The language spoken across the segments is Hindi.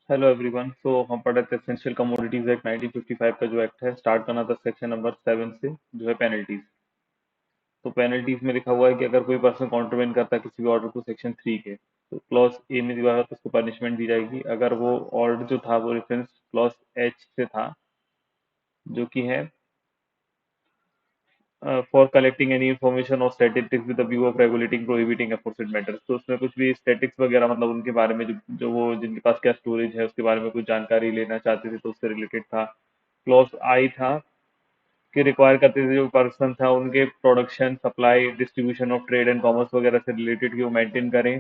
Hello everyone. हम पढ़ रहे थे एसेंशियल कमोडिटीज एक्ट 1955 का जो एक्ट है। स्टार्ट करना था सेक्शन नंबर 7 से, जो है पेनल्टीज। तो पेनल्टीज में लिखा हुआ है कि अगर कोई पर्सन कॉन्ट्रवेंट करता है किसी भी ऑर्डर को सेक्शन 3 के, तो क्लॉज ए में दिया हुआ है तो उसको पनिशमेंट दी जाएगी। अगर वो ऑर्डर जो था वो रेफरेंस क्लॉज एच से था, जो कि है फॉर कलेक्टिंग एनी इन्फॉर्मेशन और statistics with the view of regulating prohibiting aforesaid matters. तो उसमें कुछ भी स्टैटिक्स वगैरह, मतलब उनके बारे में जो वो जिनके पास क्या स्टोरेज है उसके बारे में कुछ जानकारी लेना चाहते थे, तो उससे रिलेटेड था। क्लॉज आई था कि रिक्वायर करते थे जो पर्सन था उनके production, supply, distribution of trade and commerce वगैरह से रिलेटेड कि वो मेंटेन करें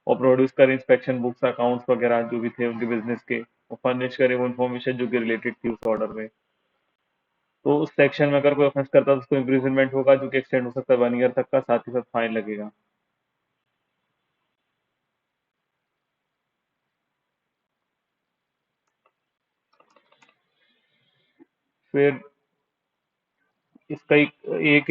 और प्रोड्यूस करें इंस्पेक्शन बुक्स, अकाउंट्स वगैरह जो भी थे उनके बिजनेस के, और फर्निश करें वो इन्फॉर्मेशन जो कि रिलेटेड थी उस ऑर्डर में। तो उस सेक्शन में अगर कोई ऑफेंस करता है तो उसको इम्प्रिजनमेंट होगा, जो कि एक्सटेंड हो सकता है 1 ईयर तक का, साथ ही साथ फाइन लगेगा। फिर इसका एक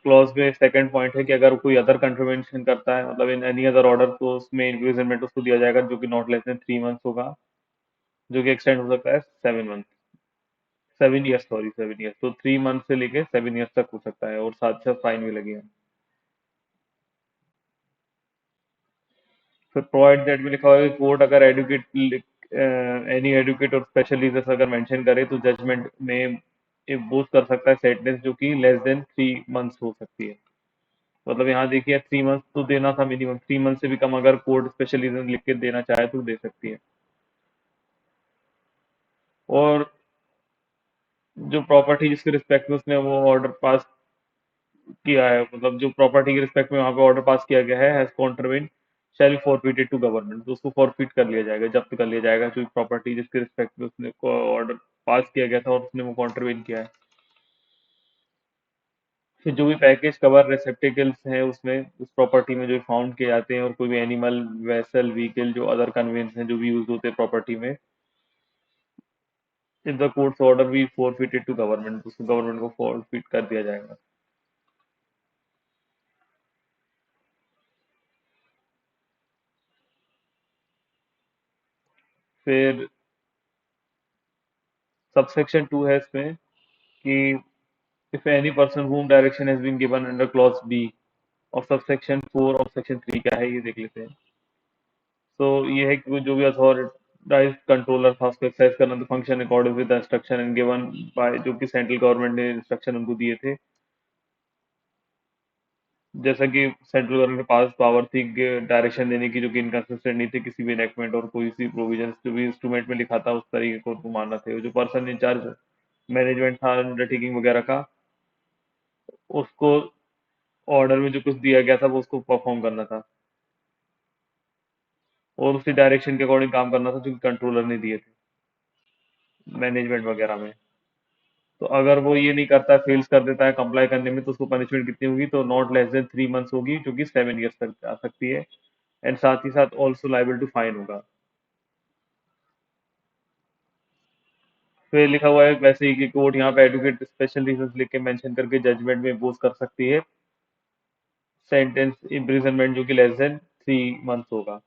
क्लॉज में सेकंड पॉइंट है कि अगर कोई अदर कंट्रीवेंशन करता है, मतलब इन एनी अदर ऑर्डर, तो उसमें इम्प्रिजनमेंट उसको दिया जाएगा, जो कि नॉट लेस देन 3 मंथ्स होगा, जो कि एक्सटेंड हो सकता है 7 मंथ, 7 ईयर्स, सॉरी 7 ईयर्स। तो 3 मंथ से लेके 7 ईयर्स तक हो सकता है, और साथ साथ फाइन भी लगेगा। फिर प्रोवाइड दैट में लिखा हुआ है कि कोर्ट अगर एडवोकेट, एनी एडवोकेट और स्पेशल रीजन अगर मेंशन करे तो जजमेंट में इम्पोज कर सकता है सेंटेंस जो कि लेस देन 3 मंथ्स हो सकती है। मतलब यहाँ देखिए 3 मंथ्स तो देना था मिनिमम, 3 मंथ से भी कम अगर कोर्ट स्पेशल रीजन लिख के देना चाहे तो दे सकती है। और जो प्रॉपर्टी जिसके रिस्पेक्ट में उसने वो ऑर्डर पास किया है, मतलब जो प्रॉपर्टी के रिस्पेक्ट में वहां पे ऑर्डर पास किया गया है, has contravened shall forfeited to government, तो उसको फॉरफिट कर लिया जाएगा, जब्त कर लिया जाएगा, जो प्रॉपर्टी जिसके रिस्पेक्ट में उसने ऑर्डर पास किया गया था और उसने वो कॉन्ट्रवेंट किया है। फिर जो भी पैकेज कवर रेसेप्टिकल्स हैं उसमें, उस प्रॉपर्टी में जो फाउंड किए जाते हैं, और कोई भी एनिमल, वेसल, व्हीकल, जो अदर कन्वेंस हैं जो भी यूज होते हैं प्रॉपर्टी में, इन द कोर्ट्स ऑर्डर भी फॉरफिटेड टू गवर्नमेंट, उसको गवर्नमेंट को फॉरफिट कर दिया जाएगा। फिर सबसेक्शन 2 है इसमें कि if any person whom direction has been given under clause B of subsection 4 of section 3, क्या है ये देख लेते हैं। तो ये है कि जो भी अथॉराइज कंट्रोलर था उसको एक्सरसाइज करना, तो function according with instruction and given by, जो कि सेंट्रल गवर्नमेंट ने इंस्ट्रक्शन उनको दिए थे। जैसा कि सेंट्रल गवर्नमेंट के पास पावर थी डायरेक्शन देने की, जो कि इनकंसिस्टेंट नहीं थे किसी भी एनेक्टमेंट और कोई सी प्रोविजन जो भी इंस्ट्रूमेंट में लिखा था उस तरीके को उनको मानना थे। जो पर्सन इंचार्ज मैनेजमेंट था अंडरटेकिंग वगैरह का, उसको ऑर्डर में जो कुछ दिया गया था वो उसको परफॉर्म करना था, और उसी डायरेक्शन के अकॉर्डिंग काम करना था जो कि कंट्रोलर ने दिए थे मैनेजमेंट वगैरह में। तो अगर वो ये नहीं करता, फेल्स कर देता है कंप्लाई करने में, तो उसको पनिशमेंट कितनी होगी, तो नॉट लेस देन 3 मंथ्स होगी, जो कि 7 ईयर्स तक जा सकती है। एंड साथ ही साथ ऑल्सो लाइबल टू फाइन होगा। फिर लिखा हुआ है वैसे ही कि कोर्ट यहाँ पे एडवोकेट स्पेशल रीजन लिख के मेंशन करके जजमेंट में इम्पोज कर सकती है सेंटेंस इम्प्रिजनमेंट, जो कि लेस देन 3 मंथ्स होगा।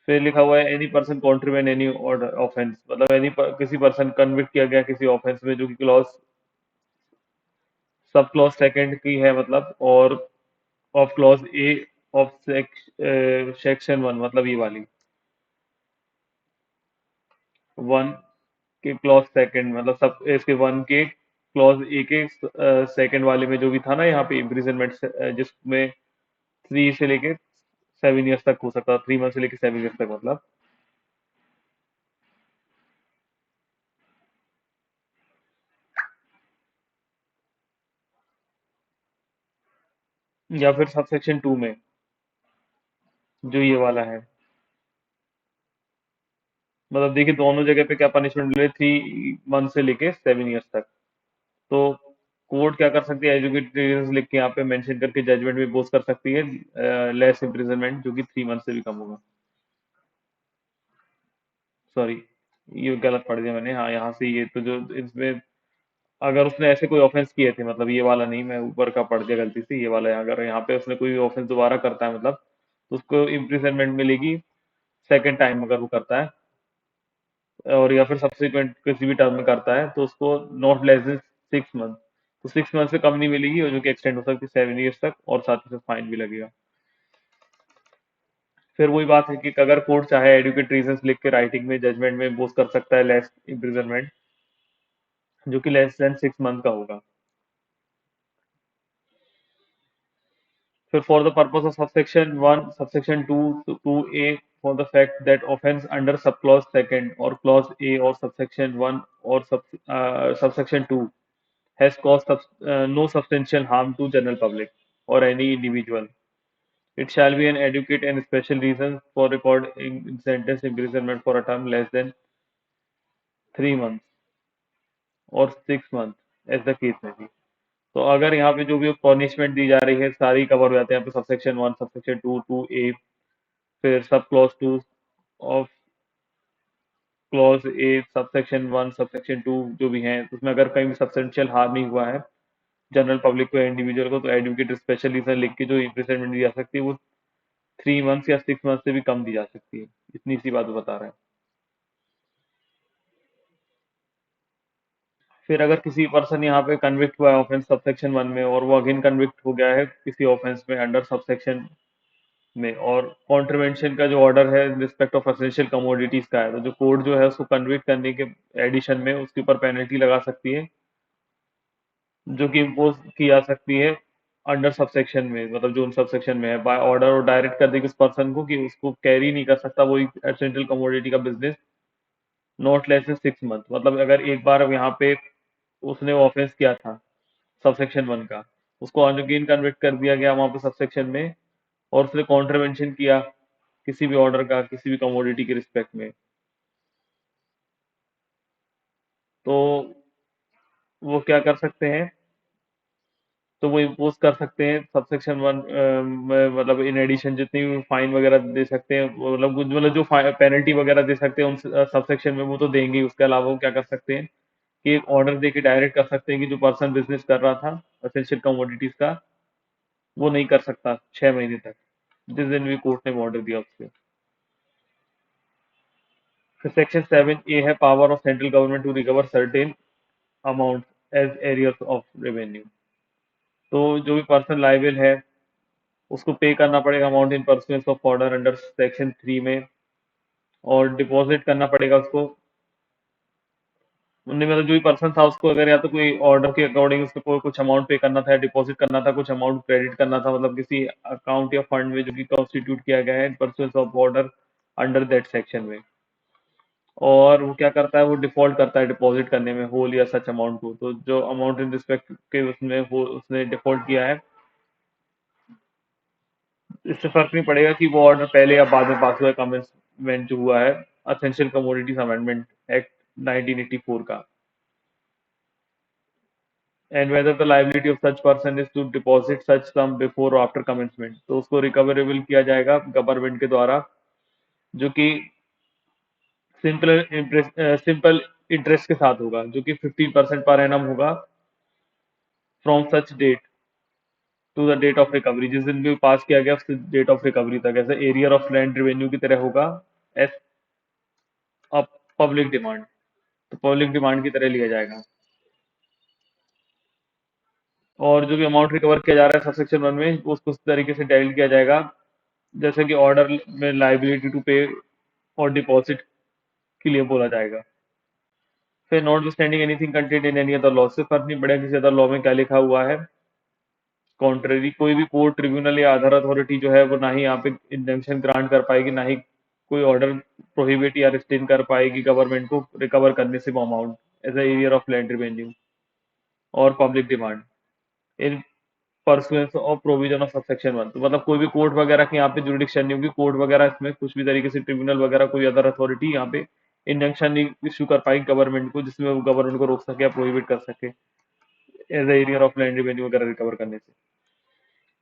फिर लिखा हुआ है any person contravenes any order offence, मतलब किसी पर्सन कन्विक्ट किया गया किसी ऑफेंस में, जो कि क्लॉज सब क्लॉज सेकंड की है, मतलब, और of clause A of section 1, मतलब ये वाली 1 के क्लॉज सेकंड, मतलब सब इसके 1 के क्लॉज ए के सेकंड वाले में जो भी था ना यहाँ पे इम्प्रिजनमेंट, जिसमें 3 से लेके 7 ईयर्स तक हो सकता है, 3 मंथ से लेके 7 ईयर्स तक, मतलब। या फिर सब सेक्शन 2 में जो ये वाला है, मतलब देखिए दोनों जगह पे क्या पनिशमेंट मिले, 3 मंथ से लेके 7 ईयर्स तक। तो कोर्ट क्या कर सकती है, एजुकेटेड रीजंस लिख के यहाँ पे मेंशन करके जजमेंट में पोस्ट कर सकती है लेस इम्प्रिजनमेंट, जो कि 3 मंथ से भी कम होगा। सॉरी, ये गलत पढ़ दिया मैंने, हाँ यहाँ से ये तो जो इसमें, अगर उसने ऐसे कोई ऑफेंस किए थे, मतलब ये वाला नहीं, मैं ऊपर का पढ़ दिया गलती से, ये वाला है, अगर यहाँ पे उसने कोई ऑफेंस दोबारा करता है, मतलब तो उसको इम्प्रिजनमेंट मिलेगी सेकंड टाइम अगर वो करता है, और या फिर सब्सिक्वेंट किसी भी टर्म में करता है तो उसको नॉट लेस देन 6 मंथ, तो 6 मंथ से कम नहीं मिलेगी, और जो कि एक्सटेंड हो सकती है 7 ईयर्स तक, और साथ ही साथ फाइन भी लगेगा। फिर वही बात है कि अगर कोर्ट चाहे एडुकेट रीजंस लिख के राइटिंग में जजमेंट में इम्पोज कर सकता है लेस इम्प्रिजनमेंट, जो कि लेस देन 6 मंथ का होगा। फिर for the purpose of subsection 1 subsection 2 to A, for the fact that offence under sub clause second or clause A or subsection 1 or subsection 2 has caused no substantial harm to general public or any individual. It shall be an adequate and special reason for recording sentence imprisonment for a term less than 3 months or 6 months, as the case may be. तो अगर यहाँ पे जो भी पनिशमेंट दी जा रही है सारी कवर हो जाते हैं यहाँ पे सबसेक्शन 1 सबसेक्शन 2 टू ए, फिर sub clause 2 of clause A, subsection 1 subsection 2 जो भी हैं, उसमें अगर कहीं भी सब्सटेंशियल हार्म नहीं हुआ है जनरल पब्लिक को या इंडिविजुअल को, तो एडवोकेट स्पेशल रीजन लिख के जो इम्प्रिजनमेंट दी जा सकती है वो 3 मंथ्स या 6 मंथ से भी कम दी जा सकती है। इतनी सी बात वो बता रहे हैं। फिर अगर किसी पर्सन यहाँ पे कन्विक्ट हुआ है ऑफेंस सबसेक्शन 1 में, और वो अगेन कन्विक्ट हो गया है किसी ऑफेंस में अंडर सबसेक्शन में, और कॉन्ट्रवेंशन का जो ऑर्डर है रिस्पेक्ट ऑफ एसेंशियल कमोडिटीज का है, तो जो कोर्ट जो है उसको कन्विक्ट करने के एडिशन में उसके ऊपर पेनल्टी लगा सकती है, जो कि इम्पोज की जा सकती है अंडर सबसेक्शन में, मतलब जो उन सबसेक्शन में है, बाय ऑर्डर, और डायरेक्ट कर देगी उस पर्सन को कि उसको कैरी नहीं कर सकता वो एसेंशियल कमोडिटी का business not less than 6 month. मतलब अगर एक बार अब यहाँ पे उसने ऑफेंस किया था सबसेक्शन 1 का, उसको अगेन कन्विक्ट कर दिया गया वहां पे सबसेक्शन में, और उसने कॉन्ट्रवेंशन किया किसी भी ऑर्डर का किसी भी कमोडिटी के रिस्पेक्ट में, तो वो क्या कर सकते हैं, तो वो इम्पोज कर सकते हैं सबसेक्शन 1 में, मतलब इन एडिशन जितनी भी फाइन वगैरह दे सकते हैं, मतलब जो पेनल्टी वगैरह दे सकते हैं उन सबसेक्शन में वो तो देंगे ही, उसके अलावा वो क्या कर सकते हैं कि एक ऑर्डर दे के डायरेक्ट कर सकते हैं कि जो पर्सन बिजनेस कर रहा था एसेंशियल कमोडिटीज का वो नहीं कर सकता 6 महीने तक, जिस दिन भी कोर्ट ने ऑर्डर दिया उससे। फिर सेक्शन 7 ए है power of central government to recover certain amount as arrears of revenue. तो जो भी पर्सन लाइबल है उसको पे करना पड़ेगा amount in pursuance of order under section 3 में, और डिपॉजिट करना पड़ेगा उसको उनमें, मतलब जो भी पर्सन था उसको अगर या तो कोई ऑर्डर के अकॉर्डिंग उसको कोई कुछ अमाउंट पे करना था, डिपॉजिट करना था, कुछ अमाउंट क्रेडिट करना था, मतलब किसी अकाउंट या फंड में जो कि कॉन्स्टिट्यूट किया गया है pursuance of order under that section में, और वो क्या करता है वो डिफॉल्ट करता है डिपॉजिट करने में होल या सच अमाउंट को, तो जो अमाउंट इन रिस्पेक्ट के उसमें हो उसने डिफॉल्ट किया है, इससे फर्क नहीं पड़ेगा कि वो ऑर्डर पहले या बाद में पास हुआ है, कमेंसमेंट जो हुआ है असेंशियल कमोडिटीज अमेंडमेंट एक्ट 1984 का, and whether the liability of such person is to deposit such sum before or after commencement, तो उसको रिकवरेबल किया जाएगा गवर्नमेंट के द्वारा, जो कि सिंपल इंटरेस्ट के साथ होगा, जो कि 15% पर एनम होगा from such date to the date of recovery, जिस दिन भी पास किया गया उस डेट ऑफ रिकवरी तक, ऐसे एरियर ऑफ लैंड रेवेन्यू की तरह होगा एज अ पब्लिक डिमांड, तो पब्लिक डिमांड की तरह लिया जाएगा। और जो भी अमाउंट रिकवर किया जा रहा है सबसेक्शन 1 में उसको उस तरीके से डाइल किया जाएगा जैसे कि ऑर्डर में लाइबिलिटी टू पे और डिपॉजिट के लिए बोला जाएगा। फिर not standing anything content in any other law, से फर्क नहीं पड़ेगा किसी अदर लॉ में क्या लिखा हुआ है, कॉन्ट्रेरी कोई भी कोर्ट ट्रिब्यूनल या अदर अथॉरिटी जो है वो ना ही यहाँ पे इंजंक्शन ग्रांट कर पाएगी, ना ही कोई ऑर्डर प्रोहिबिट या रिस्ट्रेन कर पाएगी गवर्नमेंट को रिकवर करने से वो amount as a arrear of land revenue और public demand in pursuance of provision of subsection 1। तो मतलब कोई भी कोर्ट वगैरह की यहाँ पे जुरिडिक्शन नहीं होगी, कोर्ट वगैरह इसमें कुछ भी तरीके से ट्रिब्यूनल वगैरह कोई अदर अथॉरिटी यहाँ पे इंजंक्शन नहीं इशू कर पाएगी गवर्नमेंट को, जिसमें वो गवर्नमेंट को रोक सके या प्रोहिबिट कर सके as a arrear of land revenue वगैरह रिकवर करने से।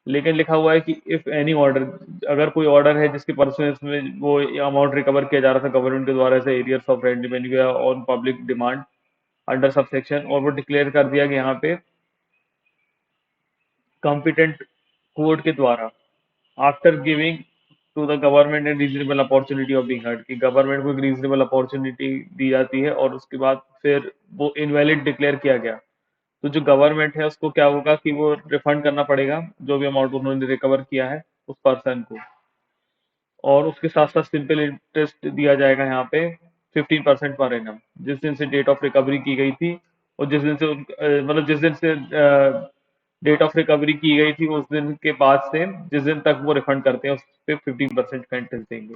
लेकिन लिखा हुआ है कि इफ एनी ऑर्डर, अगर कोई ऑर्डर है जिसके परसुएंस में वो अमाउंट रिकवर किया जा रहा था गवर्नमेंट के द्वारा as arrears of land revenue या on public demand under subsection, और वो डिक्लेयर कर दिया गया यहाँ पे कॉम्पिटेंट कोर्ट के द्वारा after giving to the government and reasonable opportunity of being heard, कि गवर्नमेंट को एक रीजनेबल अपॉर्चुनिटी दी जाती है और उसके बाद फिर वो इनवैलिड डिक्लेयर किया गया, तो जो गवर्नमेंट है उसको क्या होगा कि वो रिफंड करना पड़ेगा जो भी अमाउंट उन्होंने रिकवर किया है उस पर्सन को, और उसके साथ साथ सिंपल इंटरेस्ट दिया जाएगा यहाँ पे 15% पर एनम, जिस दिन से डेट ऑफ रिकवरी की गई थी, और जिस दिन से मतलब जिस दिन से डेट ऑफ रिकवरी की गई थी उस दिन के बाद से जिस दिन तक वो रिफंड करते हैं उस पे 15% का इंटरेस्ट देंगे।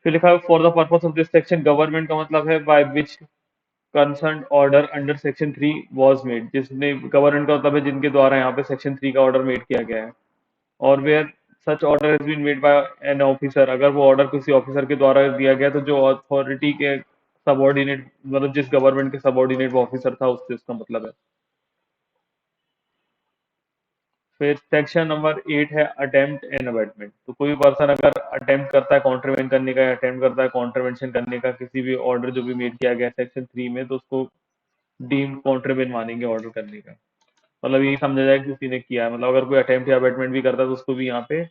फिर लिखा है for the purpose of this section government का मतलब है by which concern order under section 3 was made, जिसने गवर्नमेंट का मतलब है जिनके द्वारा यहाँ पे सेक्शन 3 का ऑर्डर मेड किया गया है, और where such order has been made by an officer, अगर वो ऑर्डर किसी ऑफिसर के द्वारा दिया गया तो जो अथॉरिटी के सबॉर्डिनेट, मतलब जिस गवर्नमेंट के सबॉर्डिनेट वो ऑफिसर था उससे उसका मतलब है। फिर सेक्शन नंबर 8 है अटेम्प्ट एंड अबेटमेंट, तो कोई पर्सन अगर अटेम्प्ट करता है कॉन्ट्रीवेंट करने का या अटेम्प्ट करता है कॉन्ट्रीवेंशन करने का किसी भी ऑर्डर जो भी मेड किया गया सेक्शन 3 में, तो उसको डीम्ड कॉन्ट्रीवेंट मानेंगे ऑर्डर करने का, मतलब यही समझा जाए कि उसी ने किया है, मतलब अगर कोई अटेम्प्ट या अबेटमेंट भी करता है तो उसको भी यहाँ पे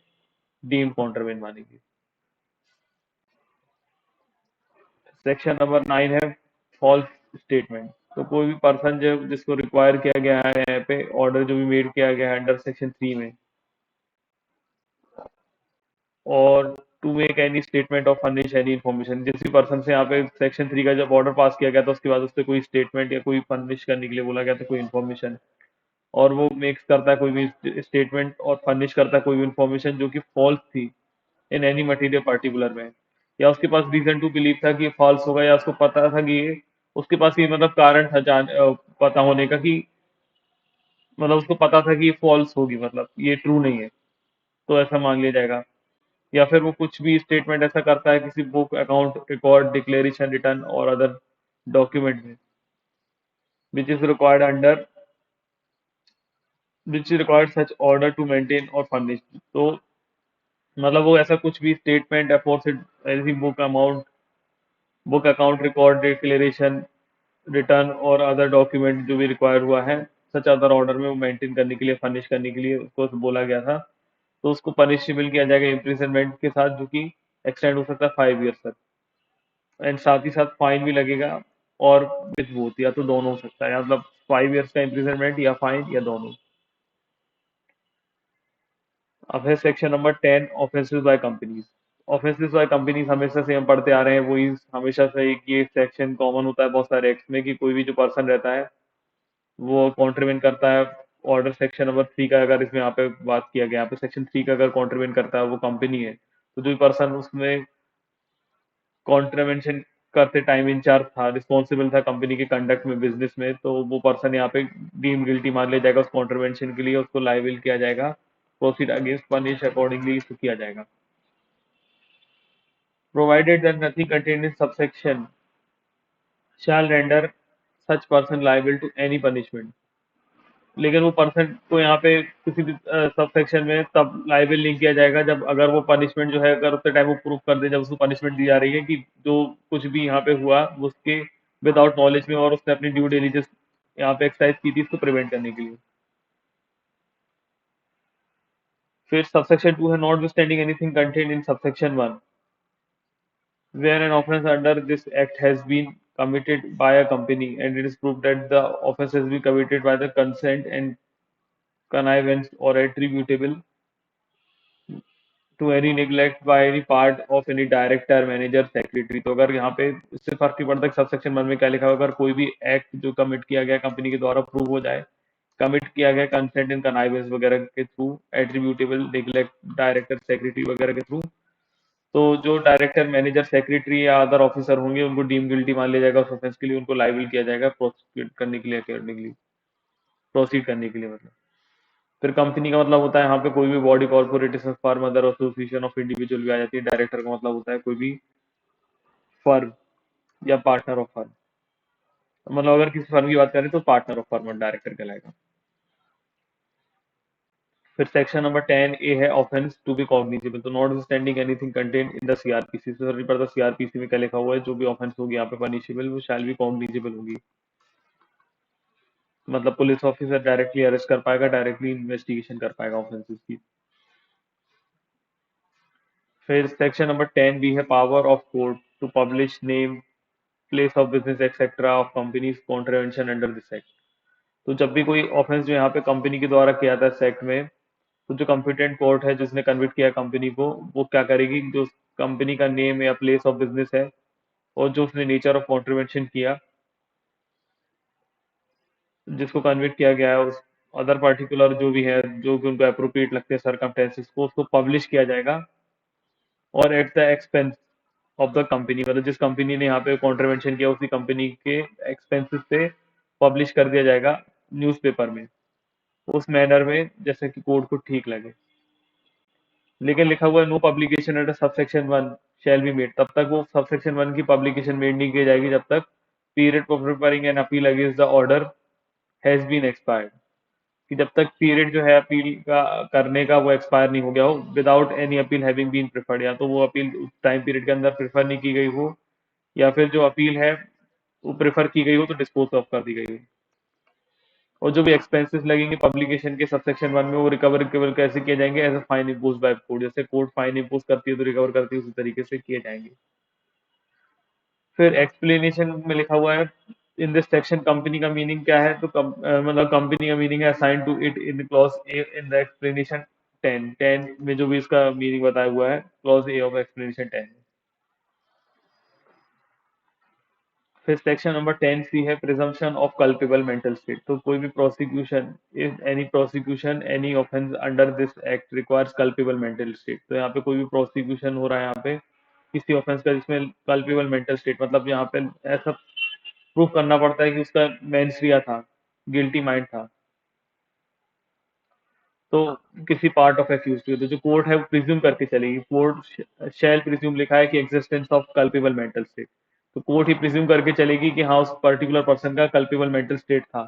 डीम्ड कॉन्ट्रीवेंट मानेंगे। सेक्शन नंबर 9 है फॉल्स स्टेटमेंट, तो कोई भी पर्सन जो जिसको रिक्वायर किया गया है यहाँ पे ऑर्डर जो भी मेड किया गया है अंडर सेक्शन 3 में, or to make any statement of furnish any information, जिस भी पर्सन से यहाँ पे सेक्शन 3 का जब ऑर्डर पास किया गया था उसके बाद उससे कोई स्टेटमेंट या कोई फर्निश करने के लिए बोला गया था कोई इन्फॉर्मेशन, और वो मेक्स करता है कोई भी स्टेटमेंट और फर्निश करता है कोई भी इन्फॉर्मेशन जो कि फॉल्स थी इन एनी मटेरियल पर्टिकुलर में, या उसके पास रीजन टू बिलीव था कि ये फॉल्स होगा, या उसको पता था कि ये उसके पास ये मतलब कारण था पता होने का कि मतलब उसको पता था कि ये फॉल्स होगी, मतलब ये ट्रू नहीं है, तो ऐसा मान लिया जाएगा। या फिर वो कुछ भी स्टेटमेंट ऐसा करता है किसी book account record declaration return or other document में which is required under which required such order to maintain or furnish, तो मतलब वो ऐसा कुछ भी स्टेटमेंट एफोर्ड ऐसी book account record declaration return or other document जो भी रिक्वायर हुआ है सच अदर ऑर्डर में वो मेंटेन करने के लिए फर्निश करने के लिए उसको बोला गया था, तो उसको पनिशेबल किया जाएगा इम्प्रिजनमेंट के साथ जो कि एक्सटेंड हो सकता है 5 ईयर्स तक, एंड साथ ही साथ फाइन भी लगेगा, और विथ बोथ या तो दोनों हो सकता है, मतलब 5 ईयर्स का इम्प्रिजनमेंट या फाइन या दोनों। अब है section number 10 offences by companies. Offences by companies हमेशा से हम पढ़ते आ रहे हैं, वही हमेशा से एक ये सेक्शन कॉमन होता है बहुत सारे एक्ट में कि कोई भी जो पर्सन रहता है वो कॉन्ट्रीब्यूट करता है, ऑर्डर सेक्शन नंबर 3 का अगर इसमें यहाँ पे बात किया गया यहाँ पे सेक्शन 3 का अगर कॉन्ट्रीब्यूट करता है वो कंपनी है, तो जो पर्सन उसमें कॉन्ट्रीवेंशन करते टाइम इंचार्ज था, रिस्पॉन्सिबल था कंपनी के कंडक्ट में बिजनेस में, तो वो पर्सन यहाँ पे डीम गिल्टी मान लिया जाएगा उस कॉन्ट्रीवेंशन के लिए, उसको लाइबल किया जाएगा, प्रोसीड अगेंस्ट पनिश अकॉर्डिंगली इसको किया जाएगा। Provided that nothing contained in subsection shall render such person liable to any punishment, लेकिन वो पर्सन को यहाँ पे किसी भी सब सेक्शन में तब लाइबल नहीं किया जाएगा जब अगर वो पनिशमेंट जो है अगर उतने टाइम वो प्रूव कर दे जब उसको पनिशमेंट दी जा रही है कि जो कुछ भी यहाँ पे हुआ वो उसके विदाउट नॉलेज में और उसने अपनी ड्यू डिलिजेंस यहाँ पे एक्सरसाइज की थी इसको प्रिवेंट करने के लिए। फिर सबसेक्शन 2 है not withstanding anything contained in subsection 1 where an offence under this act has been committed by a company and it is proved that the offence has been committed by the consent and connivance or attributable to any neglect by any part of any director manager secretary, तो अगर यहाँ पे इससे फर्क नहीं पड़ता सब सेक्शन 1 में क्या लिखा होगा, अगर कोई भी एक्ट जो कमिट किया गया कंपनी के द्वारा प्रूव हो जाए, कमिट किया गया कंसेंट एंड कनाइवेंस वगैरह के through, attributable neglect director secretary वगैरह के थ्रू, तो जो डायरेक्टर मैनेजर सेक्रेटरी या अदर ऑफिसर होंगे उनको डीम गिल्टी मान लिया जाएगा उस ऑफेंस के लिए, उनको लाइबल किया जाएगा प्रोसिक्यूट करने के लिए अकॉर्डिंगली, प्रोसीड करने के लिए मतलब। फिर कंपनी का मतलब होता है यहाँ पे कोई भी body corporation firm other association of individual भी आ जाती है, डायरेक्टर का मतलब होता है कोई भी फर्म या पार्टनर ऑफ फर्म, मतलब अगर किसी फर्म की बात करें तो पार्टनर ऑफ फर्म और डायरेक्टर कहलाएगा। फिर सेक्शन नंबर 10 ए है ऑफेंस टू बी कॉग्निजेबल, तो not standing anything content in the CrPC, से नहीं पड़ता सीआरपीसी में क्या लिखा हुआ है, जो भी ऑफेंस होगी यहाँ पे पनिशेबल वो शैल बी कॉग्निजेबल होगी, मतलब पुलिस ऑफिसर डायरेक्टली अरेस्ट कर पाएगा, डायरेक्टली इन्वेस्टिगेशन कर पाएगा ऑफेंसेस की। फिर सेक्शन नंबर 10 भी है power of court to publish name place of business etcetera of companies contravention under this act. तो जब भी कोई ऑफेंस जो यहाँ पे कंपनी के द्वारा किया था इस एक्ट में, तो जो कॉम्पिटेंट कोर्ट है जिसने कन्विक्ट किया कंपनी को, वो क्या करेगी, जो कंपनी का नेम या प्लेस ऑफ बिजनेस है और जो उसने नेचर ऑफ कॉन्ट्रीवेंशन किया, जिसको कन्विक्ट किया गया है, उस अदर पर्टिकुलर जो भी है, जो भी उनको अप्रोप्रिएट लगते हैं सर्कमस्टेंसेस को, उसको पब्लिश किया जाएगा और at the expense of the company, मतलब जिस कंपनी ने यहाँ पे कॉन्ट्रीवेंशन किया उसी कंपनी के एक्सपेंसेस से पब्लिश कर दिया जाएगा न्यूज़पेपर में, उस मैनर में जैसे कि कोर्ट को ठीक लगे। लेकिन लिखा हुआ है no publication under subsection 1 shall be made, तब तक वो सबसेक्शन 1 की पब्लिकेशन मेड नहीं की जाएगी जब तक period for preparing an appeal against the order has been expired, कि जब तक पीरियड जो है अपील का करने का वो एक्सपायर नहीं हो गया हो, without any appeal having been preferred, या तो वो अपील उस टाइम पीरियड के अंदर प्रेफर नहीं की गई हो, या फिर जो अपील है वो प्रेफर की गई हो तो डिस्पोज ऑफ कर दी गई हो। और जो भी एक्सपेंसेस लगेंगे पब्लिकेशन के सबसेक्शन 1 में, वो रिकवर कैसे किए जाएंगे, as a fine impose by court, जैसे कोर्ट फाइन इम्पोज करती है तो रिकवर करती है, उसी तरीके से किए जाएंगे। फिर एक्सप्लेनेशन में लिखा हुआ है इन दिस सेक्शन कंपनी का मीनिंग क्या है, तो मतलब कंपनी का मीनिंग है assign to it in clause A in the explanation 10 में जो भी इसका मीनिंग बताया हुआ है क्लॉज ए ऑफ एक्सप्लेनेशन 10। फिर सेक्शन नंबर 10 सी है presumption of culpable mental state, तो कोई भी prosecution, if any prosecution any offence under this act requires culpable mental state, तो यहाँ पे कोई भी प्रोसिक्यूशन हो रहा है यहाँ पे किसी ऑफेंस का जिसमें कल्पेबल मेंटल स्टेट, मतलब यहाँ पे ऐसा प्रूफ करना पड़ता है कि उसका मेंस्ट्रिया था, गिल्टी माइंड था, तो किसी पार्ट ऑफ एक्यूज की, तो जो कोर्ट है वो प्रिज्यूम करके चलेगी, कोर्ट शैल प्रिज्यूम लिखा है कि existence of culpable mental state, तो कोर्ट ही प्रिज्यूम करके चलेगी कि हाँ उस पर्टिकुलर पर्सन का कल्पेबल मेंटल स्टेट था।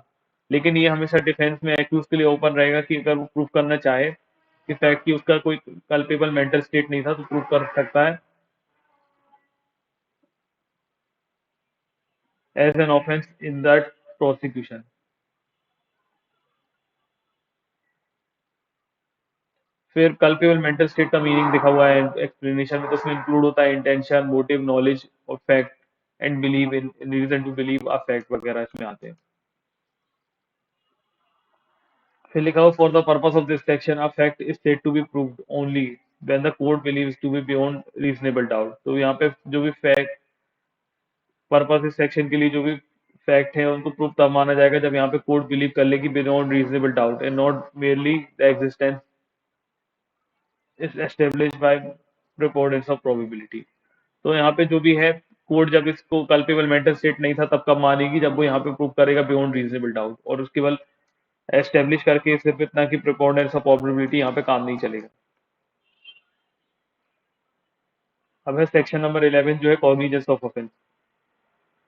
लेकिन ये हमेशा डिफेंस में एक्यूज के लिए ओपन रहेगा कि अगर वो प्रूफ करना चाहे कि फैक्ट कि उसका कोई कल्पेबल मेंटल स्टेट नहीं था, तो प्रूफ कर सकता है as an offence in that prosecution. फिर कल्पेबल मेंटल स्टेट का मीनिंग लिखा हुआ है एक्सप्लेनेशन में, तो उसमें इंक्लूड होता है इंटेंशन, मोटिव, नॉलेज और fact and believe in reason to believe a fact वगैरह इसमें आते हैं। फिर लिखा हुआ for the purpose of this section a fact is said to be proved only when the court believes to be beyond reasonable doubt, तो यहाँ पे जो भी फैक्ट पर्पस इस सेक्शन के लिए जो भी फैक्ट है उनको प्रूव तब माना जाएगा जब यहाँ पे कोर्ट बिलीव कर ले कि beyond reasonable doubt and not merely the existence is established by preponderance of probability. तो यहाँ पे जो भी है कोर्ट जब इसको कल्पेबल मेंटल स्टेट नहीं था तब कब मानेगी, जब वो यहाँ पे प्रूव करेगा बियॉन्ड रीजनेबल डाउट, और उसके बाद एस्टेब्लिश करके सिर्फ इतना कि प्रिपोर्टेंस ऑफ प्रोबेबिलिटी यहाँ पे काम नहीं चलेगा। अब है सेक्शन नंबर 11 जो है कॉग्निजेंस ऑफ ऑफेंस,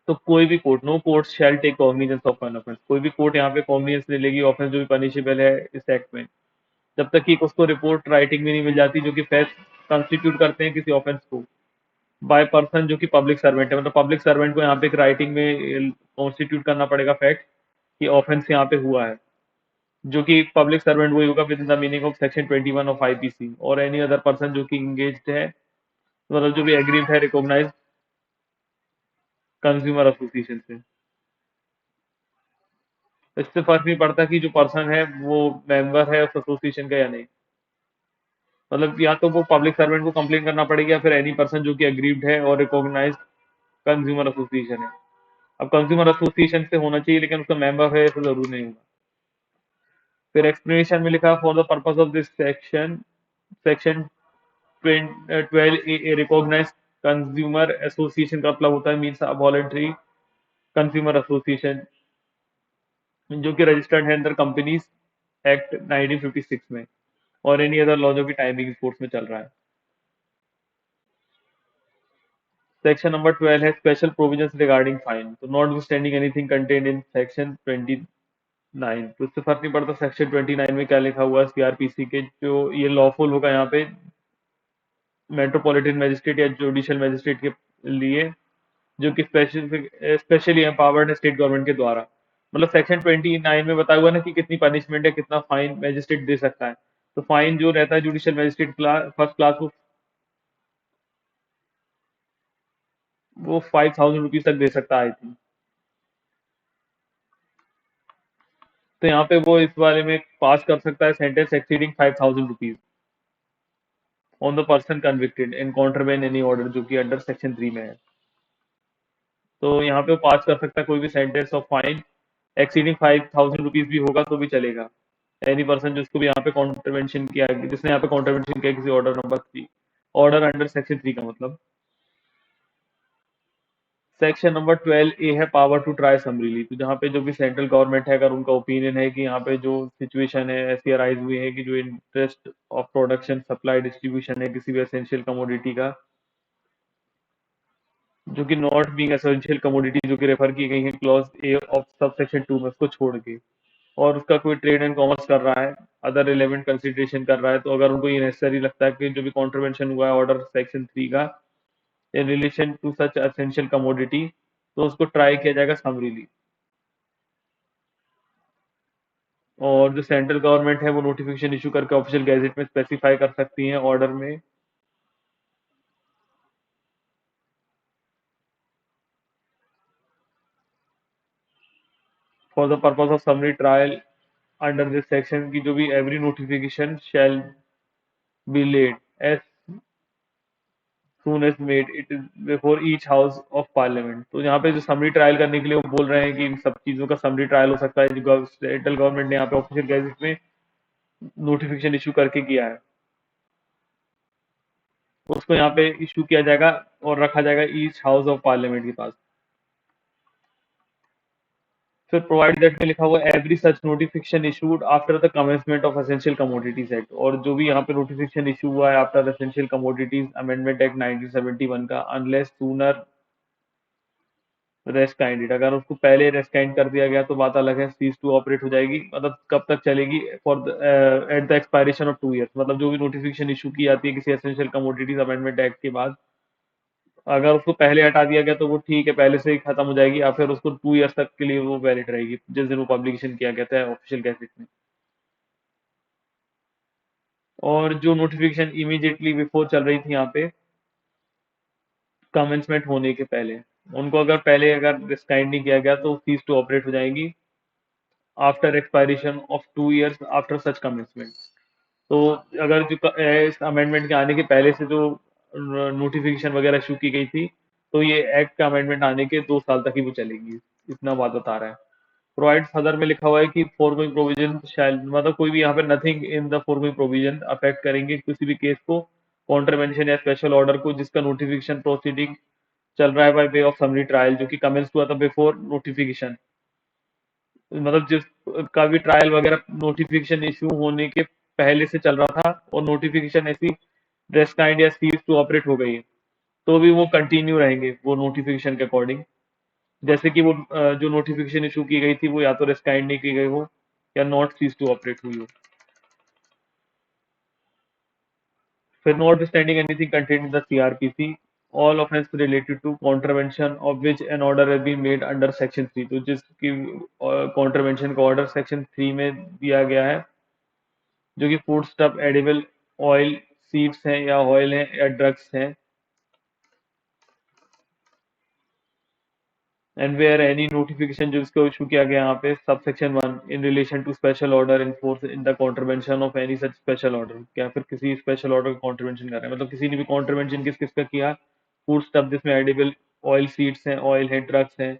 तो कोई भी court, no court shall take cognizance of an offence, कोई भी कोर्ट यहाँ पे कॉग्निजेंस ले लेगी ऑफेंस जो भी पनिशेबल है इस एक्ट में, जब तक कि उसको रिपोर्ट राइटिंग में नहीं मिल जाती जो कि फैक्ट कंस्टिट्यूट करते हैं किसी ऑफेंस को, बाय पर्सन जो कि पब्लिक सर्वेंट है, मतलब पब्लिक सर्वेंट को यहाँ पे एक राइटिंग में कॉन्स्टिट्यूट करना पड़ेगा फैक्ट कि ऑफेंस यहाँ पे हुआ है, जो कि पब्लिक सर्वेंट वही होगा with in the meaning of section 21 of IPC, और एनी अदर पर्सन जो कि इंगेज्ड है, मतलब जो भी एग्रीड है रिकॉग्नाइज कंज्यूमर एसोसिएशन से। इससे फर्क नहीं पड़ता कि जो पर्सन है वो मेंबर है उस एसोसिएशन का या नहीं, मतलब या तो वो पब्लिक सर्वेंट को कंप्लेन करना पड़ेगा या फिर एनी पर्सन जो कि एग्रीड है और रिकॉग्नाइज कंज्यूमर एसोसिएशन है। अब कंज्यूमर एसोसिएशन से होना चाहिए लेकिन उसका मेंबर है ऐसा जरूर नहीं होगा। फिर एक्सप्लेनेशन में लिखा for the purpose of this section section 12 A recognise consumer association का मतलब होता है मीन्स वॉलंटरी कंज्यूमर एसोसिएशन जो कि रजिस्टर्ड है अंदर कंपनीज एक्ट 1956 में, और एनी अदर लॉ जो कि टाइमिंग फोर्स में चल रहा है। सेक्शन नंबर 12 है स्पेशल प्रोविजंस रिगार्डिंग फाइन, तो not standing anything contained in section 29, तो इससे फर्क नहीं पड़ता सेक्शन 29 में क्या लिखा हुआ है सीआरपीसी के, जो ये लॉफुल होगा यहाँ पे मेट्रोपॉलिटन मजिस्ट्रेट या जुडिशियल मजिस्ट्रेट के लिए, जो कि स्पेशली एम्पावर्ड है स्टेट गवर्नमेंट के द्वारा, मतलब सेक्शन 29 में बताया हुआ है ना कि कितनी पनिशमेंट है, कितना फाइन मजिस्ट्रेट दे सकता है, तो फाइन जो रहता है जुडिशियल मजिस्ट्रेट फर्स्ट क्लास को वो 5,000 रुपीज तक दे सकता है आई थिंक। तो यहाँ पे वो इस बारे में पास कर सकता है sentence exceeding 5,000 rupees on the person convicted in contraband any order, जो कि अंडर सेक्शन 3 में है। तो यहाँ पे वो पास कर सकता है कोई भी sentence of fine exceeding 5,000 rupees भी होगा तो भी चलेगा। एनी पर्सन जिसको भी यहाँ पे कॉन्ट्रवेंशन किया, जिसने यहाँ पे कॉन्ट्रवेंशन किया किसी order number 3, order under section 3 का मतलब। सेक्शन नंबर 12 ए है पावर टू ट्राई समरीली। तो जहाँ पे जो भी सेंट्रल गवर्नमेंट है, अगर उनका ओपिनियन है कि यहाँ पे जो सिचुएशन है ऐसी अराइज हुई है कि जो interest of production supply distribution है किसी भी एसेंशियल कमोडिटी का, जो कि नॉट बीइंग एसेंशियल कमोडिटी, जो कि रेफर की गई है clause A of sub section 2 में, उसको छोड़ के, और उसका कोई ट्रेड एंड कॉमर्स कर रहा है, अदर रिलेवेंट कंसिडरेशन कर रहा है, तो अगर उनको ये नेसेसरी लगता है कि जो भी कॉन्ट्रवेंशन हुआ है ऑर्डर सेक्शन 3 का in relation to such essential commodity, तो उसको ट्राई किया जाएगा समरीली। और जो सेंट्रल गवर्नमेंट है वो नोटिफिकेशन इशू करके ऑफिशियल गैजेट में स्पेसिफाई कर सकती है ऑर्डर में, for the purpose of summary trial under this section की, जो भी every notification shall be laid as soon as made it is before each house of Parliament. तो यहाँ पे जो समरी ट्रायल करने के लिए वो बोल रहे हैं कि इन सब चीजों का समरी ट्रायल हो सकता है जो सेंट्रल गवर्नमेंट ने यहाँ पे ऑफिशियल गैजेट में नोटिफिकेशन इशू करके किया है, उसको यहाँ पे इशू किया जाएगा और रखा जाएगा ईच हाउस ऑफ पार्लियामेंट के पास। फिर प्रोवाइड दैट में लिखा हुआ every such notification issued after the commencement of essential commodities act, और जो भी यहाँ पे नोटिफिकेशन इशू हुआ है after essential commodities amendment act 1971 का, अनलेस सूनर रेस्ट काइंडेड, अगर उसको पहले रेस्ट काइंड कर दिया गया तो बात अलग है, सीज टू ऑपरेट हो जाएगी। मतलब कब तक चलेगी? For at the expiration of 2 years, मतलब जो भी नोटिफिकेशन इशू की जाती है किसी एसेंशियल कमोडिटीज अमेंडमेंट एक्ट के बाद, अगर उसको पहले हटा दिया गया तो वो ठीक है, पहले से ही खत्म हो जाएगी, या फिर उसको 2 ईयर्स तक के लिए वो वैलिड रहेगी जिस दिन वो पब्लिकेशन किया गया था ऑफिशियल गैजेट में। और जो नोटिफिकेशन इमीडिएटली बिफोर चल रही थी यहाँ पे कमेंसमेंट होने के पहले, उनको अगर पहले अगर डिस्काइंड नहीं किया गया तो सीज टू ऑपरेट हो जाएंगी after expiration of 2 years after such commencement. तो अगर जो इस अमेंडमेंट के आने के पहले से जो नोटिफिकेशन वगैरह इशू की गई थी, तो ये एक्ट का अमेंडमेंट आने के 2 साल तक ही वो चलेंगी, इतना बात बता रहा है। प्रोवाइड फर्दर में लिखा हुआ है कि फॉरगोइंग प्रोविजन शैल, मतलब कोई भी यहाँ पे nothing in the forgoing provision affect करेंगे किसी भी केस को, कॉन्ट्रवेंशन या स्पेशल ऑर्डर को जिसका नोटिफिकेशन प्रोसीडिंग चल रहा है by way of summary trial, जो कि कमेंस हुआ था बिफोर नोटिफिकेशन, मतलब जिस का भी ट्रायल वगैरह नोटिफिकेशन इशू होने के पहले से चल रहा था और नोटिफिकेशन ऐसी डेस्टाइंड या सीज टू ऑपरेट हो गई है, तो भी वो कंटिन्यू रहेंगे वो नोटिफिकेशन के अकॉर्डिंग, जैसे कि वो जो नोटिफिकेशन इशू की गई थी वो या तो रेस्काइंड नहीं की गई हो या नॉट सीज टू ऑपरेट हुई हो। फिर not standing anything content in the CrPC all offence related to contravention of which an order has been made under section 3, तो जिसकी कॉन्ट्रवेंशन का ऑर्डर सेक्शन 3 में दिया गया है, जो कि food stuff edible oil seeds हैं या ऑयल हैं या ड्रग्स हैं, एंड वेयर एनी नोटिफिकेशन जो इसको इशू किया गया यहाँ पे subsection 1 in relation to special order in force in the contravention of any such special order, क्या फिर किसी स्पेशल ऑर्डर का कॉन्ट्रवेंशन कर रहे हैं, मतलब किसी ने भी कॉन्ट्रवेंशन किस किस का किया, फूड स्टफ जिसमें एडिबल ऑयल सीड्स हैं, ऑयल है, ड्रग्स हैं,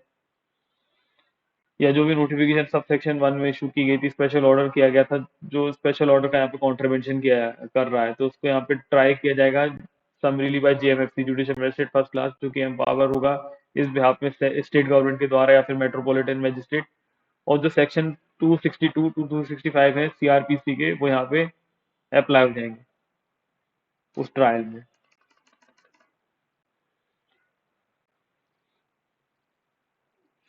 या जो भी नोटिफिकेशन सब सेक्शन 1 में इशू की गई थी, स्पेशल ऑर्डर किया गया था, जो स्पेशल ऑर्डर का यहाँ पे कॉन्ट्रवेंशन किया कर रहा है, तो उसको यहाँ पे ट्राई किया जाएगा summarily by JMFC judicial magistrate first class, जो कि एम्पावर होगा इस बिहाफ में स्टेट गवर्नमेंट के द्वारा या फिर मेट्रोपॉलिटन मजिस्ट्रेट। और जो सेक्शन 262 टू 265 है सीआरपीसी के, वो यहाँ पे अप्लाई हो जाएंगे उस ट्रायल में।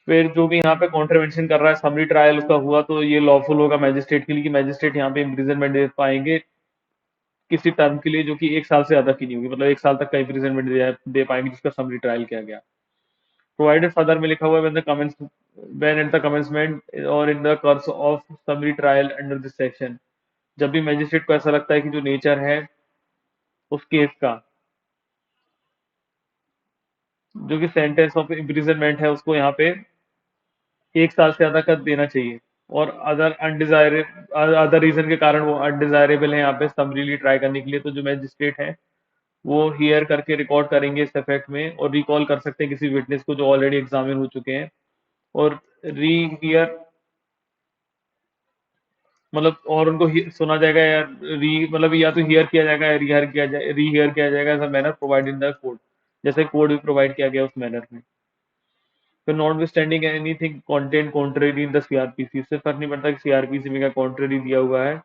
फिर जो भी यहाँ पे कॉन्ट्रवेंशन कर रहा है समरी ट्रायल उसका हुआ तो ये लॉफुल होगा मैजिस्ट्रेट के लिए कि मैजिस्ट्रेट यहाँ पे इम्प्रिजनमेंट दे पाएंगे किसी टर्म के लिए जो कि 1 साल से ज्यादा की नहीं होगी, मतलब 1 साल तक का इम्प्रिजनमेंट दे पाएंगे जिसका समरी ट्रायल किया गया। प्रोवाइडेड फर्दर में लिखा हुआ है व्हेन एट द कमेंसमेंट और in the course of summary trial under this section, जब भी मैजिस्ट्रेट को ऐसा लगता है कि जो नेचर है उस केस का जो कि सेंटेंस ऑफ इम्प्रिजनमेंट है उसको यहाँ पे 1 साल से ज्यादा का देना चाहिए। और अदर रीजन के कारण वो अनडिजायरेबल है यहाँ पे समरीली ट्राई करने के लिए, तो जो मैजिस्ट्रेट है वो हियर करके रिकॉर्ड करेंगे इस इफेक्ट में, और रिकॉल कर सकते हैं किसी विटनेस को जो ऑलरेडी एग्जामिन हो चुके हैं। और री हियर मतलब, और उनको सुना जाएगा या री मतलब या तो हियर किया जाएगा या री हियर किया जाएगा as a manner provide in the code, जैसे कोड भी प्रोवाइड किया गया उस मैनर में। फिर notwithstanding anything content contrary in the CrPC, इससे फर्क नहीं पड़ता कि सीआरपीसी में क्या कॉन्ट्रेरी दिया हुआ है।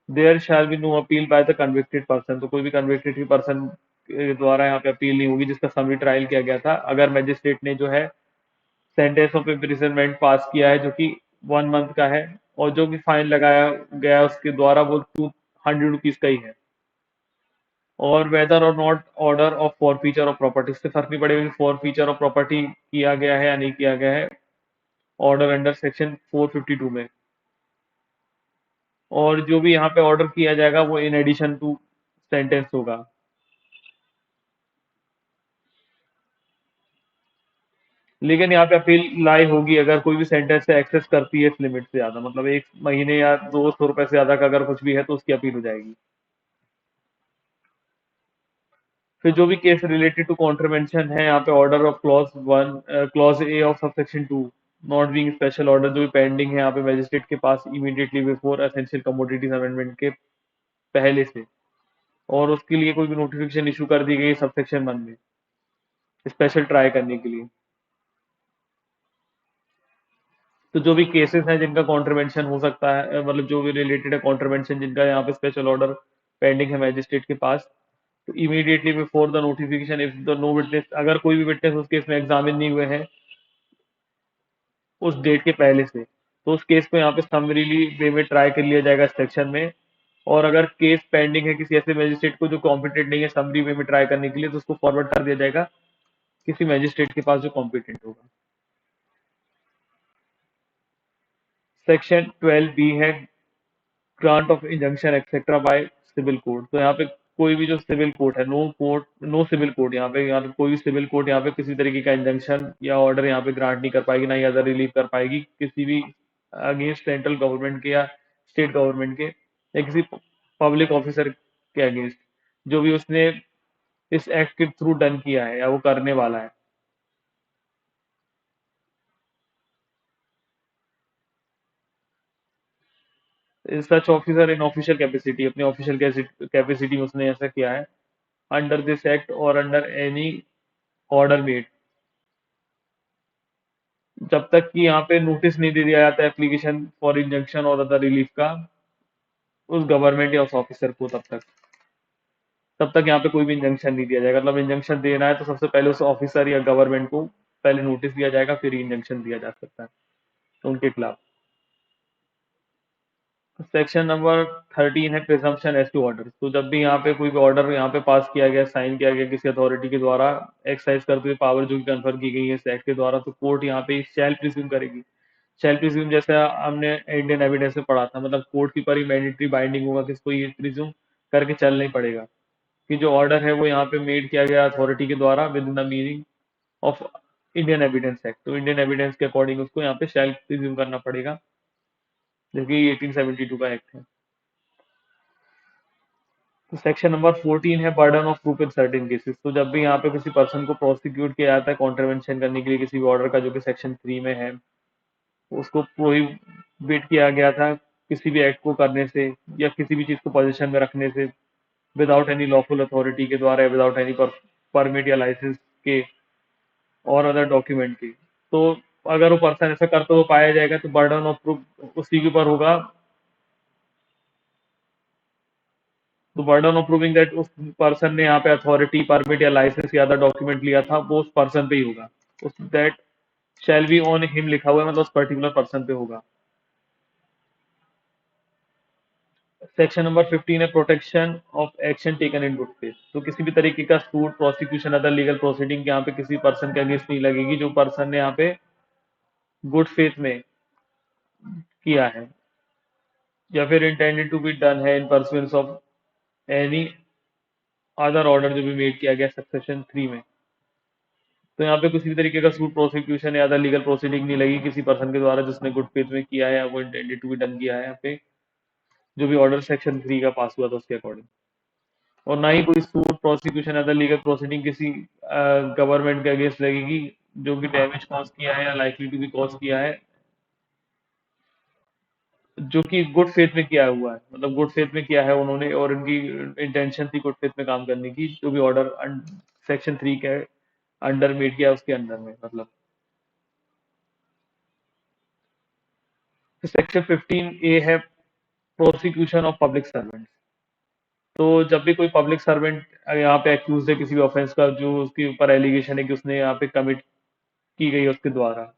There shall be no appeal by the convicted person, तो कोई भी कन्विक्टेड पर्सन द्वारा यहाँ पे अपील नहीं होगी जिसका समरी ट्रायल किया गया था, अगर मैजिस्ट्रेट ने जो है सेंटेंस ऑफ इम्प्रिजनमेंट पास किया है जो कि 1 मंथ का है, और जो भी फाइन लगाया गया उसके द्वारा वो 200 रुपीज का ही है। और वेदर और not order of for feature of property, इससे फर्क नहीं पड़ेगा कि फॉर फीचर ऑफ प्रॉपर्टी किया गया है या नहीं किया गया है ऑर्डर अंडर सेक्शन 452 में। और जो भी यहाँ पे ऑर्डर किया जाएगा वो इन एडिशन टू सेंटेंस होगा। लेकिन यहाँ पे अपील लाई होगी अगर कोई भी सेंटेंस से एक्सेस करती है इस लिमिट से ज्यादा, मतलब 1 महीने या 200 रुपए से ज्यादा का अगर कुछ भी है तो उसकी अपील हो जाएगी। फिर जो भी केस रिलेटेड टू कॉन्ट्रवेंशन है यहाँ पे order of clause A of subsection 2 not being special order जो भी पेंडिंग है यहाँ पे मजिस्ट्रेट के पास immediately before essential commodities amendment के पहले से, और उसके लिए कोई भी नोटिफिकेशन इशू कर दी गई सबसेक्शन 1 में स्पेशल ट्राई करने के लिए। तो जो भी केसेस हैं जिनका कॉन्ट्रवेंशन हो सकता है, मतलब जो भी रिलेटेड है कॉन्ट्रवेंशन जिनका यहाँ पे स्पेशल ऑर्डर पेंडिंग है मैजिस्ट्रेट के पास, तो immediately before the notification if the no witness, अगर कोई भी विटनेस उस केस में एग्जामिन नहीं हुए हैं उस डेट के पहले से, तो उस केस को यहाँ पे समरीली वे में ट्राई कर लिया जाएगा सेक्शन में। और अगर केस पेंडिंग है किसी ऐसे मैजिस्ट्रेट को जो कॉम्पिटेंट नहीं है समरी वे में ट्राई करने के लिए, तो उसको फॉरवर्ड कर दिया जाएगा किसी मैजिस्ट्रेट के पास जो कॉम्पिटेंट होगा। सेक्शन 12B है grant of injunction etcetera by civil court, तो यहाँ पे कोई भी जो सिविल कोर्ट है, नो सिविल कोर्ट यहाँ पे कोई भी सिविल कोर्ट यहाँ पे किसी तरीके का इंजंक्शन या ऑर्डर यहाँ पे ग्रांट नहीं कर पाएगी, ना ही अदर रिलीफ कर पाएगी किसी भी अगेंस्ट सेंट्रल गवर्नमेंट के या स्टेट गवर्नमेंट के या किसी पब्लिक ऑफिसर के अगेंस्ट जो भी उसने इस एक्ट के थ्रू डन किया है या वो करने वाला है। सच ऑफिसर इन ऑफिशियल कैपेसिटी, अपनी ऑफिशियल कैपेसिटी में उसने ऐसा किया है अंडर दिस एक्ट और अंडर एनी ऑर्डर मेड, जब तक कि यहाँ पे नोटिस नहीं दे दिया जाता एप्लीकेशन फॉर इंजंक्शन और अदर रिलीफ का उस गवर्नमेंट या उस ऑफिसर को, तब तक यहाँ पे कोई भी इंजंक्शन नहीं दिया जाएगा। मतलब इंजंक्शन देना है तो सबसे पहले उस ऑफिसर या गवर्नमेंट को पहले नोटिस दिया जाएगा, फिर इंजंक्शन दिया जा सकता है उनके खिलाफ। सेक्शन नंबर 13 है प्रिजम्पशन एज टू ऑर्डर, तो जब भी यहाँ पे कोई भी ऑर्डर यहाँ पे पास किया गया, साइन किया गया किसी अथॉरिटी के द्वारा एक्सरसाइज करते हुए पावर जो कि कन्फर की गई है इस एक्ट के द्वारा, तो कोर्ट यहाँ पे शैल प्रिज्यूम करेगी। शैल प्रिज्यूम जैसे हमने इंडियन एविडेंस में पढ़ा था, मतलब कोर्ट की पर ही मैंडेटरी बाइंडिंग होगा, किसको ये प्रिज्यूम करके चल नहीं पड़ेगा कि जो ऑर्डर है वो यहाँ पे मेड किया गया अथॉरिटी के द्वारा with in the meaning of Indian evidence act, तो इंडियन एविडेंस के अकॉर्डिंग उसको यहाँ पे शैल प्रिज्यूम करना पड़ेगा, जो कि 1872 का एक्ट है। तो सेक्शन नंबर 14 है burden of proof in certain cases, तो जब भी यहाँ पे किसी पर्सन को प्रोसिक्यूट किया जाता है कॉन्ट्रवेंशन करने के लिए किसी भी ऑर्डर का जो कि सेक्शन 3 में है, उसको प्रोहिबिट किया गया था किसी भी एक्ट को करने से या किसी भी चीज को पोजीशन में रखने से विदाउट एनी लॉफुल अथॉरिटी के द्वारा, विदाउट एनी परमिट या लाइसेंस के और अदर डॉक्यूमेंट के, तो अगर वो पर्सन ऐसा करते हुए पाया जाएगा तो बर्डन ऑफ प्रूफ उसी के ऊपर होगा। तो बर्डन ऑफ प्रूविंग दैट उस पर्सन ने यहाँ पे अथॉरिटी परमिट या लाइसेंस या अदर डॉक्यूमेंट लिया था वो उस पर्सन पे ही होगा, उस that shall be on him लिखा हुआ है, मतलब उस पर्टिकुलर पर्सन पे होगा। सेक्शन नंबर 15 है protection of action taken in good faith, तो किसी भी तरीके का suit prosecution other legal proceeding यहाँ पे किसी पर्सन के अगेंस्ट नहीं लगेगी जो पर्सन ने यहाँ पे गुड फेथ में किया है या फिर इंटेंडेड टू बी डन है इन pursuance of any other order जो भी मेड किया गया सक्सेशन 3 में। तो यहाँ पे किसी भी तरीके का सूट प्रोसिक्यूशन या अदर लीगल प्रोसीडिंग नहीं लगी किसी पर्सन के द्वारा जिसने गुड फेथ में किया है या वो इंटेंडेड टू बी डन किया है यहाँ पे, जो भी ऑर्डर सेक्शन 3 का पास हुआ था उसके अकॉर्डिंग। और ना ही कोई suit prosecution other legal proceeding किसी गवर्नमेंट के अगेंस्ट लगेगी जो कि डैमेज कॉज किया है या लाइकली टू बी कॉज किया है, जो कि गुड फेथ में किया हुआ है, मतलब गुड फेथ में किया है उन्होंने और इनकी इंटेंशन थी गुड फेथ में काम करने की, जो भी ऑर्डर सेक्शन 3 के अंडर मेड किया उसके अंडर में मतलब। तो सेक्शन 15A है प्रोसिक्यूशन ऑफ पब्लिक सर्वेंट। तो जब भी कोई पब्लिक सर्वेंट यहाँ पे एक्यूज है किसी भी ऑफेंस का जो उसके ऊपर एलिगेशन है कि उसने यहाँ पे कमिट की गई है उसके द्वारा,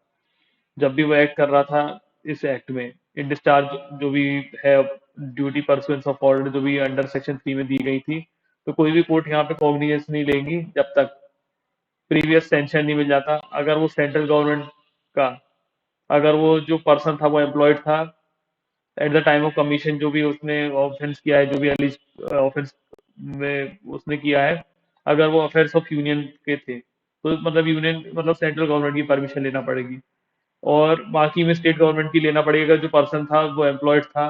जब भी वो एक्ट कर रहा था इस एक्ट में, इन डिस्चार्ज जो भी है ड्यूटी परसुएंस ऑफ ऑर्डर जो भी अंडर सेक्शन 3 में दी गई थी, तो कोई भी कोर्ट यहाँ पे कॉग्निजेंस नहीं लेगी जब तक प्रीवियस सेंशन नहीं मिल जाता। अगर वो सेंट्रल गवर्नमेंट का, अगर वो जो पर्सन था वो एम्प्लॉयड था at the time of commission, जो भी उसने ऑफेंस किया है, जो भी एलिज ऑफेंस में उसने किया है, अगर वो अफेयर्स ऑफ यूनियन के थे तो मतलब यूनियन मतलब सेंट्रल गवर्नमेंट की परमिशन लेना पड़ेगी। और बाकी में स्टेट गवर्नमेंट की लेना पड़ेगा, जो पर्सन था वो एम्प्लॉयड था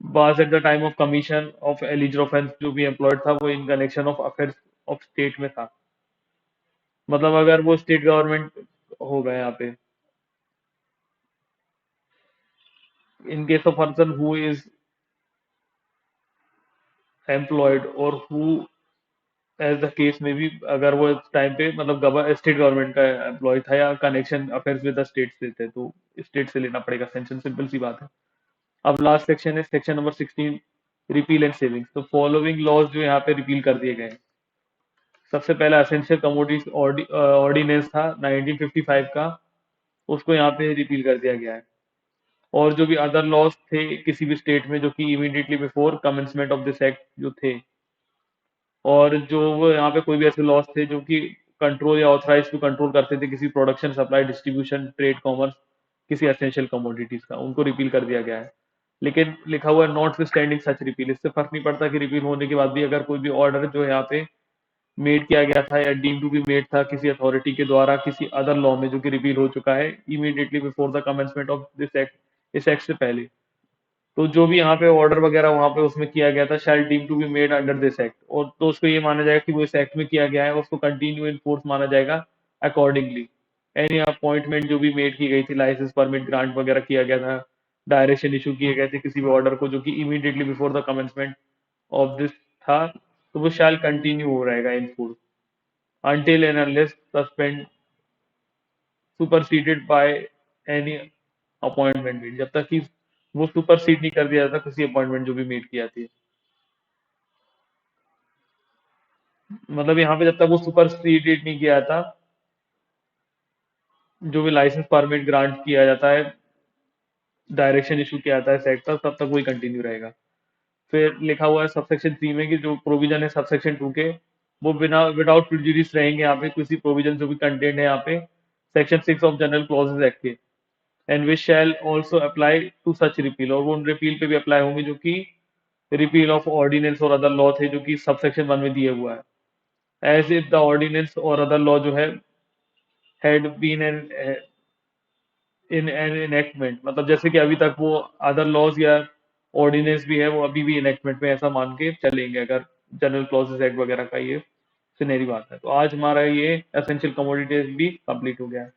was at the time of commission of eligible offence, जो भी एम्प्लॉयड था वो in connection of affairs of state में था, मतलब अगर वो स्टेट गवर्नमेंट होगा यहाँ पे, in case of person who is employed और हु एज द केस में भी, अगर वो इस टाइम पे मतलब स्टेट गवर्नमेंट का एम्प्लॉय था या connection affairs with the state से थे, तो स्टेट से लेना पड़ेगा सेंशन, सिंपल सी बात है। अब लास्ट सेक्शन है section number 16, repeal and savings. तो फॉलोइंग लॉज जो यहाँ पे रिपील कर दिए गए हैं। सबसे पहला एसेंशियल कमोडिटीज ऑर्डिनेंस था 1955 का, उसको यहाँ पे रिपील कर दिया गया है। और जो भी अदर लॉज थे किसी भी स्टेट में जो कि immediately before commencement of this act जो थे, और जो वो यहाँ पे कोई भी ऐसे लॉज थे जो कि कंट्रोल या ऑथराइज टू कंट्रोल करते थे किसी production supply distribution trade commerce किसी एसेंशियल कमोडिटीज का, उनको रिपील कर दिया गया है। लेकिन लिखा हुआ है नॉट स्टैंडिंग सच रिपील, इससे फर्क नहीं पड़ता कि रिपील होने के बाद भी अगर कोई भी ऑर्डर जो यहाँ पे मेड किया गया था या डीम टू बी मेड था किसी अथॉरिटी के द्वारा किसी अदर लॉ में जो कि रिपील हो चुका है immediately before the commencement of this act, इस एक्ट से पहले, तो जो भी यहाँ पे ऑर्डर वगैरह वहां पे उसमें किया गया था shall deem to be made under this act, और तो उसको ये माना जाएगा कि वो इस एक्ट में किया गया है और उसको कंटिन्यू इन फोर्स माना जाएगा अकॉर्डिंगली। एनी अपॉइंटमेंट जो भी मेड की गई थी, लाइसेंस परमिट ग्रांट वगैरह किया गया था, डायरेक्शन इशू किए गए थे किसी भी ऑर्डर को जो कि immediately before the commencement of this था, तो वो शैल कंटिन्यू हो रहेगा in force until and unless suspend superseded by any appointment made, जब तक कि वो सुपरसीड नहीं कर दिया जाता किसी अपॉइंटमेंट जो भी मेड की जाती है। मतलब यहाँ पे जब तक वो सुपरसीडेड नहीं किया जाता, जो भी लाइसेंस परमिट ग्रांट किया जाता है, डायरेक्शन इशू किया जाता है सेक्टर, तब तक वही कंटिन्यू रहेगा। फिर लिखा हुआ है सबसेक्शन 3 में कि जो प्रोविजन है सबसेक्शन 2 के, वो बिना विदाउट प्रिजुडिस रहेंगे यहाँ पे किसी प्रोविजन जो भी कंटेंट है यहाँ पे section 6 of general clauses act के, and which shall also apply to such repeal, और वो उन रिपील पे भी अप्लाई होंगे जो कि रिपील ऑफ ऑर्डिनेंस और अदर लॉ थे जो कि सबसेक्शन 1 में दिए हुआ है, एज इफ द ऑर्डिनेंस और अदर लॉ जो है had been an in an enactment, मतलब जैसे कि अभी तक वो अदर लॉज या ऑर्डिनेंस भी है वो अभी भी इनेक्टमेंट में ऐसा मान के चलेंगे अगर जनरल क्लॉजेस एक्ट वगैरह का ये सुनहरी बात है। तो आज हमारा ये एसेंशियल कमोडिटीज भी कंप्लीट हो गया है।